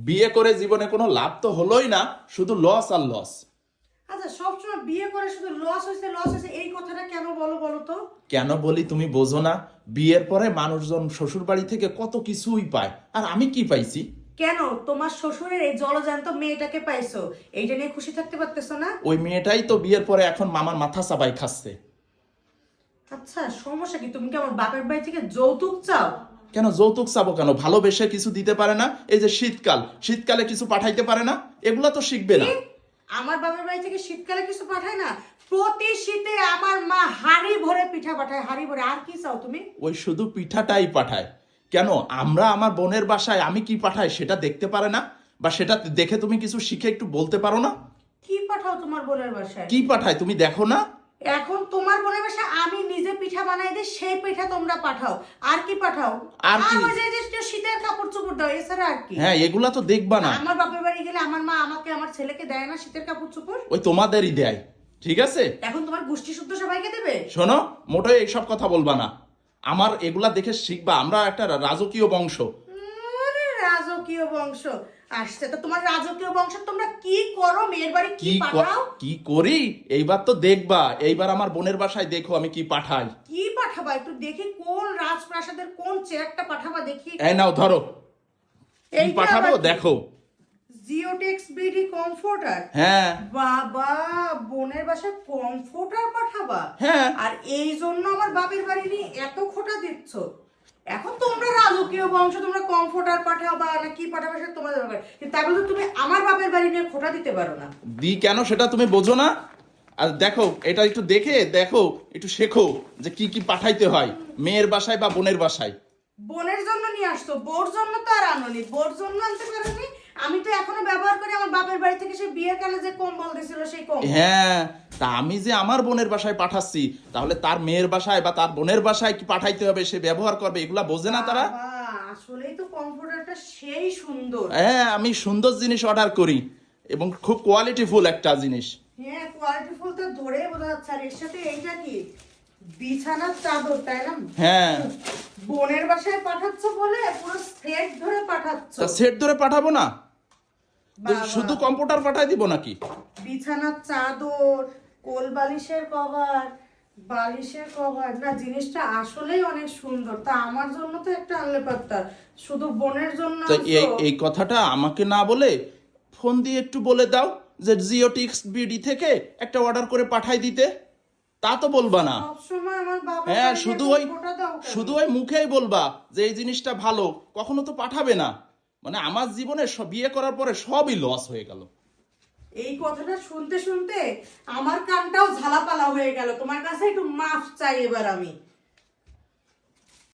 বিয়ে করে জীবনে কোনো লাভ তো হলোই না, শুধু লস আর লস। আচ্ছা, সবসময় বিয়ে করে শুধু লস হয়েছে এই কথাটা কেন বলো তো? কেন বলি তুমি বোঝো না? বিয়ের পরে মানুষজন শ্বশুর বাড়ি থেকে কত কিছুই পায়, আর আমি কি পাইছি? কেন তোমার শ্বশুরের এই জলজান্ত মেয়েটাকে পাইছো, এইটা নিয়ে খুশি থাকতে পারতেছো না? ওই মেয়েটাই তো বিয়ের পরে এখন মামার মাথা চাবাই খাচ্ছে। আচ্ছা, সমস্যা কি? তুমি কি আমার বাপের বাড়ি থেকে যৌতুক চাও? কেন যৌতুক চাবো কেন? ভালোবেসে কিছু দিতে পারে না? এই যে শীতকালে কিছু পাঠাইতে পারে না? এগুলা তো শিখবে না। কি? আমার বাপের বাড়ি থেকে শীতকালে কিছু পাঠায় না? প্রতি শীতে আমার মা হাড়ি ভরে পিঠা পাঠায়, হাড়ি ভরে। আর কি চাও তুমি? ওই শুধু পিঠাটাই পাঠায় কেন? আমরা আমার বোনের বাসায় আমি কি পাঠাই সেটা দেখতে পারে না? বা সেটা দেখে তুমি কিছু শিখে একটু বলতে পারো না? কি পাঠাও তোমার বোনের বাসায়? কি পাঠায় তুমি দেখো না? এখন তোমার বোনের বাসায় আমি নিজে পিঠা বানাই দিই, সেই পিঠা তোমরা পাঠাও। আর কি পাঠাও? আর কি? ওই যে শীতের কাপড় চোপড় দাও, এছাড়া আর কি? হ্যাঁ, এগুলা তো দেখবা না। আমার বাপের বাড়ি গেলে আমার মা আমাকে আমার ছেলেকে দেয় না শীতের কাপড় চোপড়? ওই তোমাদেরই দেয়, ঠিক আছে? এখন তোমার গোষ্ঠী শুদ্ধ সবাইকে দেবে? শোনো, মোটেই এইসব কথা বলবা না। আমার এগুলা দেখে শিখবা, আমরা একটা রাজকীয় বংশ। আরে রাজকীয় বংশ আসছে তো, তোমার রাজকীয় বংশ তোমরা কি করো? মেয়ের বাড়ি কি পাঠাও? কি করি এইবার তো দেখবা। এইবার আমার বোনের বাসায় দেখো আমি কি পাঠাই। কি পাঠাবা একটু দেখি, কোন রাজপ্রাসাদের কোন চেয়ারটা পাঠাবা দেখি। এই নাও ধরো, কি এইটা পাঠাবো আবার কি? দেখো। Geotex BD comforter? হ্যাঁ বাবা, বোনের বাসায় কমফোর্টার পাঠাবা? হ্যাঁ। আর এই জন্য আমার বাপের বাড়ি নিয়ে এত খোটা দিচ্ছ? এখন তোমরা রাজকীয় বংশ, তোমরা কমফোর্টার পাঠাবা না কি পাঠাবে সেটা তোমাদের ব্যাপার, কিন্তু তাই বলে তুমি আমার বাপের বাড়ি নিয়ে খোটা দিতে পারো না। দি কেন সেটা তুমি বোঝো না? আর দেখো, এটা একটু দেখে দেখো, একটু শেখো যে কি কি পাঠাইতে হয় মেয়ের বাসায় বা বোনের বাসায়। বোনের জন্য নিয়ে আসতো, বোর জন্য তো আর আনোনি। বোর জন্য আনতে পারোনি? আমি তো এখনো ব্যবহার করি আমার বাপের বাড়ি থেকে সেই বিয়ের কালে যে কম্বল দিছিল সেই কম্বল। হ্যাঁ, তা আমি যে আমার বোনের বাসায় পাঠাচ্ছি, তাহলে তার মেয়ের বাসায় বা তার বোনের বাসায় কি পাঠাইতে হবে সে ব্যবহার করবে, এগুলা বোঝে না তারা। বাবা, আসলেই তো কমফোর্টারটা সেই সুন্দর। হ্যাঁ, আমি সুন্দর জিনিস অর্ডার করি এবং খুব কোয়ালিটিফুল একটা জিনিস। হ্যাঁ, কোয়ালিটিফুল তো ধরেই বোঝা যাচ্ছে। আর এর সাথে এইটা কি? বিছানার চাদর, তাই না? হ্যাঁ। বোনের বাসায় পাঠাচ্ছ বলে পুরো সেট ধরে পাঠাচ্ছ। তা সেট ধরে পাঠাবো না তো বাবা। শুধু কম্পিউটার পাঠাই দিব নাকি? বিছানার চাদর, কোল বালিশের কভার, বালিশের কভার, না জিনিসটা আসলেই অনেক সুন্দর। তা আমার জন্য তো একটা আনলে পারতা, শুধু বোনের জন্য তো এই আনছো? এই কথাটা আমাকে না বলে ফোন দিয়ে একটু বলে দাও যে জিওটিক্স বিডি থেকে একটা অর্ডার করে পাঠাই দিতে। তা তো বলবা না। সবসময় আমার বাবা হ্যাঁ, বাড়ি শুধু এরকম ওই খোঁটা দাও কেন? শুধু ওই মুখেই বলবা যে এই জিনিসটা ভালো, কখনো তো পাঠাবে না। মানে আমার জীবনে বিয়ে করার পরে সবই লস হয়ে গেল। এই কথাটা শুনতে শুনতে আমার কানটাও ঝালাপালা হয়ে গেল। তোমার কাছে একটু মাফ চাই এবার আমি।